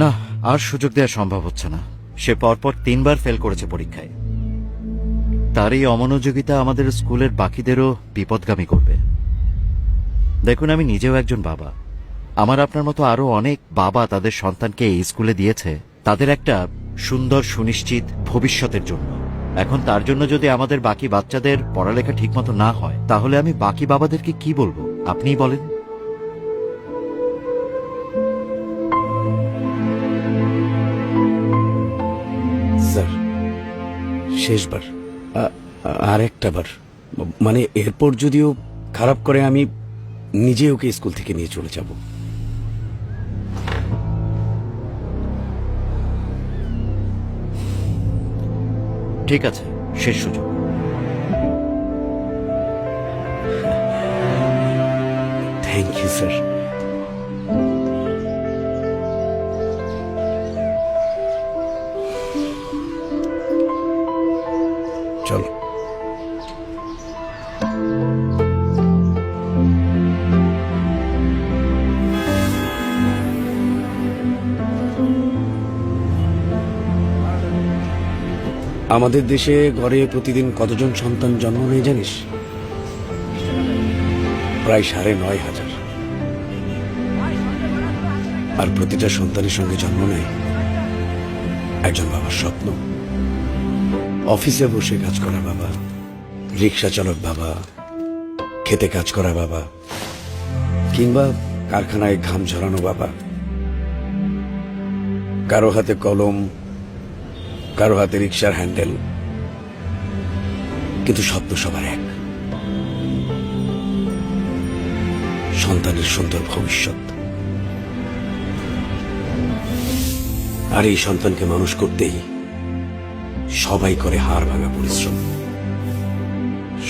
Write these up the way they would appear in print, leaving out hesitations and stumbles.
না, আর সুযোগ দেওয়া সম্ভব হচ্ছে না। সে পরপর 3বার ফেল করেছে পরীক্ষায়। তার এই অমনোযোগিতা আমাদের স্কুলের বাকিদেরও বিপদগামী করবে। দেখুন, আমি নিজেও একজন বাবা। আমার আপনার মতো আরো অনেক বাবা তাদের সন্তানকে এই স্কুলে দিয়েছে তাদের একটা সুন্দর সুনিশ্চিত ভবিষ্যতের জন্য। এখন তার জন্য যদি আমাদের বাকি বাচ্চাদের পড়ালেখা ঠিকমতো না হয়, তাহলে আমি বাকি বাবাদেরকে কি বলবো আপনিই বলেন। স্যার, শেষবার, আর একটা বার, মানে এরপর যদিও খারাপ করে আমি নিজে ওকে স্কুল থেকে নিয়ে চলে যাব। ঠিক আছে, শেষ সুযোগ। Thank you sir. চল। আমাদের দেশে গড়ে প্রতিদিন কতজন সন্তান জন্ম নেয় জানিস? প্রায় ৯,৫০০। আর প্রতিটা সন্তানের সঙ্গে জন্ম নেয় একজন বাবার স্বপ্ন। অফিসে বসে কাজ করা বাবা, রিক্সা চালক বাবা, খেতে কাজ করা বাবা, কিংবা কারখানায় ঘাম ঝরানো বাবা। কারো হাতে কলম, কারো হাতে রিক্সার হ্যান্ডেল, কিন্তু স্বপ্ন সবার এক, সন্তানের সুন্দর ভবিষ্যৎ। আর এই সন্তানকে মানুষ করতেই সবাই করে হাড় ভাঙা পরিশ্রম।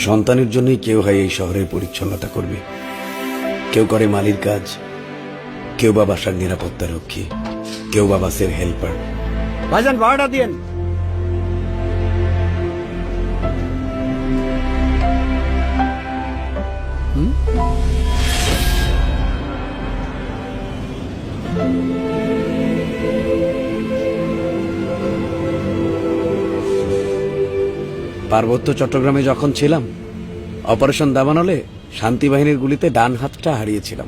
সন্তানের জন্যই কেউ হয় এই শহরের পরিচ্ছন্নতা করবে, কেউ করে মালির কাজ, কেউ বা বাসার নিরাপত্তা রক্ষী, কেউ বা বাসের হেল্পার। ভাইজান ভাড়াটা দিয়েন। পার্বত্য চট্টগ্রামে যখন ছিলাম, অপারেশন দাবানলে শান্তি বাহিনীর গুলিতে ডান হাতটা হারিয়েছিলাম।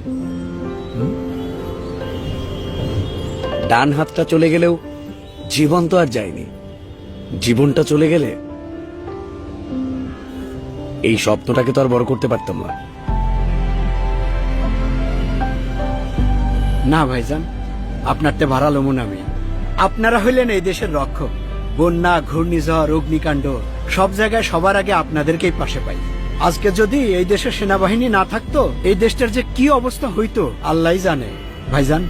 ডান হাতটা চলে গেলেও জীবন তো আর যায়নি। জীবনটা চলে গেলে এই স্বপ্নটাকে তো আর বড় করতে পারতাম না। না ভাইজান, আপনারতে ভাড়া লমুন আমি। আপনারা হইলেন এই দেশের রক্ষক। বন্যা, ঘূর্ণিঝড়, অগ্নিকাণ্ড সব জায়গায় সবার আগে আপনাদেরকেই পাশে পাই। আজকে যদি এই দেশের সেনাবাহিনী না থাকতো, এই দেশটার যে কি অবস্থা হইতো আল্লাহই জানে। ভাইজান,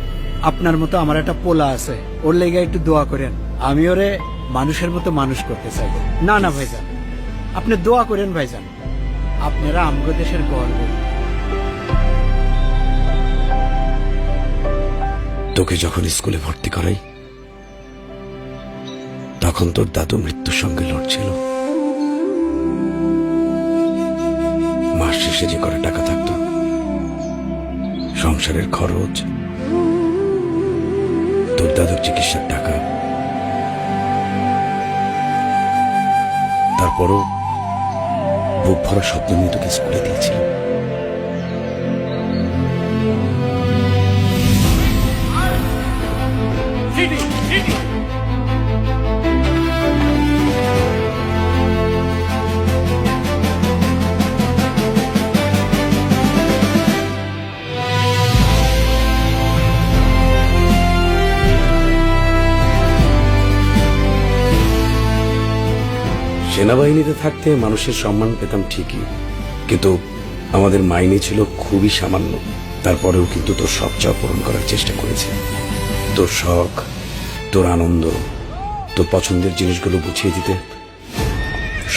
আপনার মতো আমার একটা পোলা আছে, ওর লেগে একটু দোয়া করেন। আমি ওরে মানুষের মতো মানুষ করতে চাই। না না ভাইজান, আপনি দোয়া করেন ভাইজান। আপনারা আমগো দেশের গর্ব। তোকে যখন স্কুলে ভর্তি করাই, তখন তোর দাদু মৃত্যুর সঙ্গে লড়ছিল। মাস শেষে যে করে টাকা থাকতো, সংসারের খরচ, তোর দাদুর চিকিৎসার টাকা, তারপরও বুক ভরা স্বপ্ন নিয়ে তোকে স্কুলে দিয়েছিল। সেনাবাহিনীতে থাকতে মানুষের সম্মান পেতাম ঠিকই, কিন্তু আমাদের মাইনে ছিল খুবই সামান্য। তারপরেও কিন্তু তোর সব চাওয়া পূরণ করার চেষ্টা করেছি। তোর শখ, তোর আনন্দ, তোর পছন্দের জিনিসগুলো বুঝিয়ে দিতে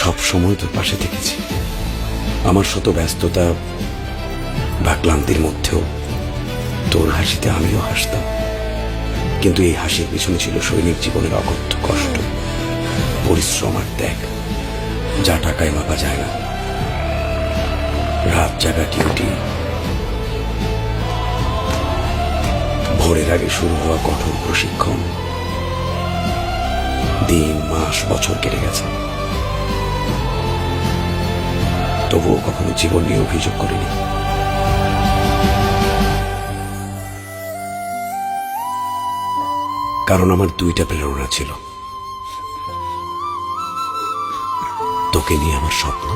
সব সময় তোর পাশে থেকেছি। আমার শত ব্যস্ততা বা ক্লান্তির মধ্যেও তোর হাসিতে আমিও হাসতাম। কিন্তু এই হাসির পিছনে ছিল সৈনিক জীবনের অকথ্য কষ্ট, পরিশ্রম আর ত্যাগ, যা টাকায় মাপা যায় না। রাত জাগা ডিউটি, ভোরের আগে শুরু হওয়া কঠোর প্রশিক্ষণ, দিন মাস বছর কেটে গেছে, তবুও কখনো জীবন নিয়ে অভিযোগ করিনি। কারণ আমার দুইটা প্রেরণা ছিল, তোকে নিয়ে আমার স্বপ্ন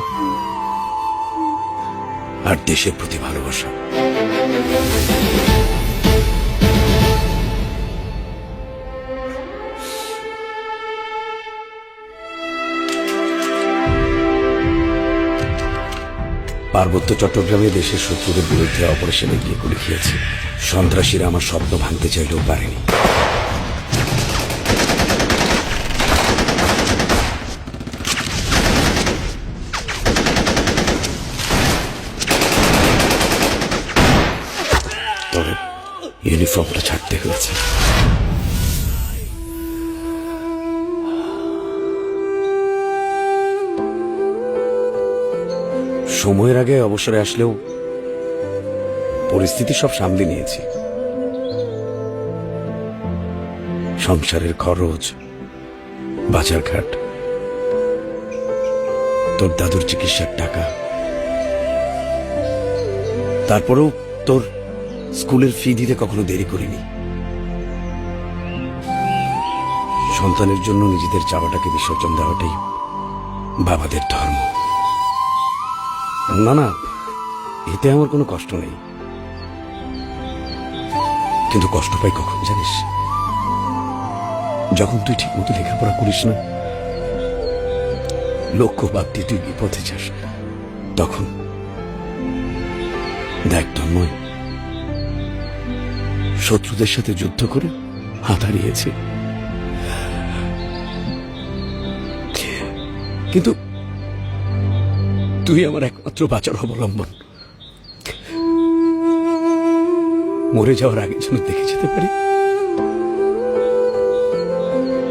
আর দেশের প্রতি ভালোবাসা। পার্বত্য চট্টগ্রামে দেশের শত্রুদের বিরুদ্ধে অপারেশনে গিয়ে গুলি খেয়েছি। সন্ত্রাসীরা আমার স্বপ্ন ভাঙতে চাইলেও পারেনি। তবে ইউনিফর্মটা ছাড়তে হয়েছে। সময়ের আগে অবসরে আসলেও পরিস্থিতি সব সামলে নিয়েছি। সংসারের খরচ, বাজারঘাট, তোর দাদুর চিকিৎসার টাকা, তারপরেও তোর স্কুলের ফি দিতে কখনো দেরি করিনি। সন্তানের জন্য নিজেদের চাওয়াটাকে বিসর্জন দেওয়াটাই বাবাদের ধর্ম। না না, এতে আমার কোনো কষ্ট নেই, কিন্তু কষ্ট পাই কখন জানিস? যখন তুই ঠিক মতো লেখাপড়া করিস না, লক্ষ্য বাদ দিয়ে তুই বিপথে যাস, তখন দেখ তন্ময়, শত্রুদের সাথে যুদ্ধ করে হাত হারিয়েছে, কিন্তু তুই আমার একমাত্র বাঁচার অবলম্বন। মরে যাওয়ার আগে যেন দেখে যেতে পারি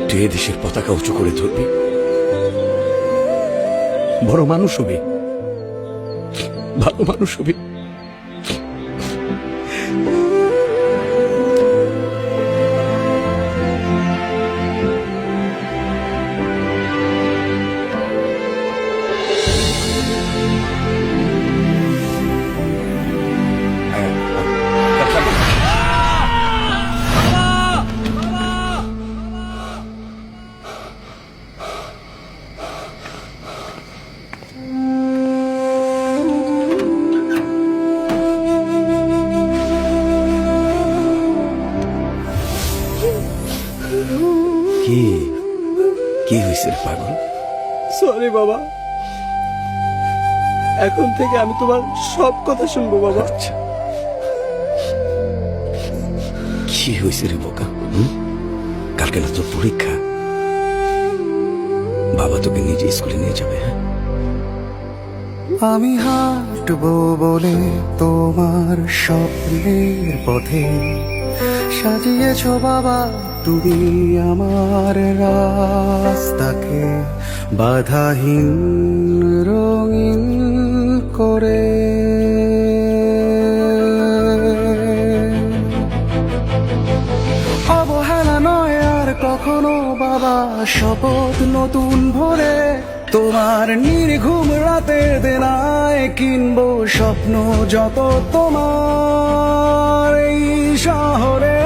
তুই এ দেশের পতাকা উঁচু করে ধরবি, বড় মানুষ হবি, ভালো মানুষ হবি। কি কি হয়েছে রে পাগল? সরি বাবা, এখন থেকে আমি তোমার সব কথা শুনবো বাবা। আচ্ছা, কি হয়েছে রে বোকা? কালকে না তোর পরীক্ষা, বাবা তোকে নিজে স্কুলে নিয়ে যাবে। হ্যাঁ, আমি হাঁটবো বলে তোমার স্বপ্নের পথে সাজিয়েছ বাবা তুমি আমার রাস্তাকে বাধাহীন রঙিন করে। অবহেলা নয় আর কখনো বাবা, শপথ নতুন ভরে তোমার নির্ঘুম রাতের দেনায় কিনবো স্বপ্ন যত তোমার এই শহরে।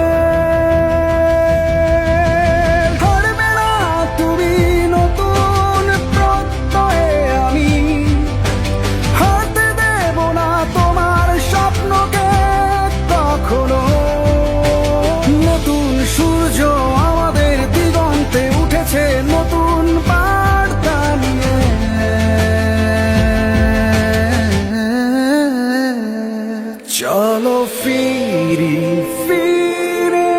হারবে না তুমি নতুন প্রত্যয়ে, আমি হারতে দেব না তোমার স্বপ্নকে কখনো। নতুন সূর্য আমাদের দিগন্তে উঠেছে, নতুন বার্তা নিয়ে। চলো ফিরি ফিরে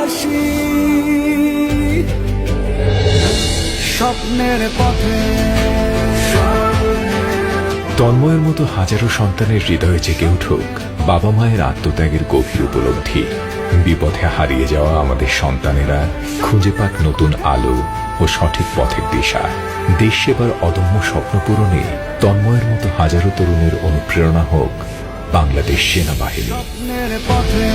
আসি স্বপ্নের পথে। তন্ময়ের মতো হাজারো সন্তানের হৃদয়ে জেগে উঠুক বাবা মায়ের আত্মত্যাগের গভীর উপলব্ধি। বিপথে হারিয়ে যাওয়া আমাদের সন্তানেরা খুঁজে পাক নতুন আলো ও সঠিক পথের দিশা। দেশ সেবার অদম্য স্বপ্ন পূরণে তন্ময়ের মতো হাজারো তরুণের অনুপ্রেরণা হোক বাংলাদেশ সেনাবাহিনী। স্বপ্নের পথে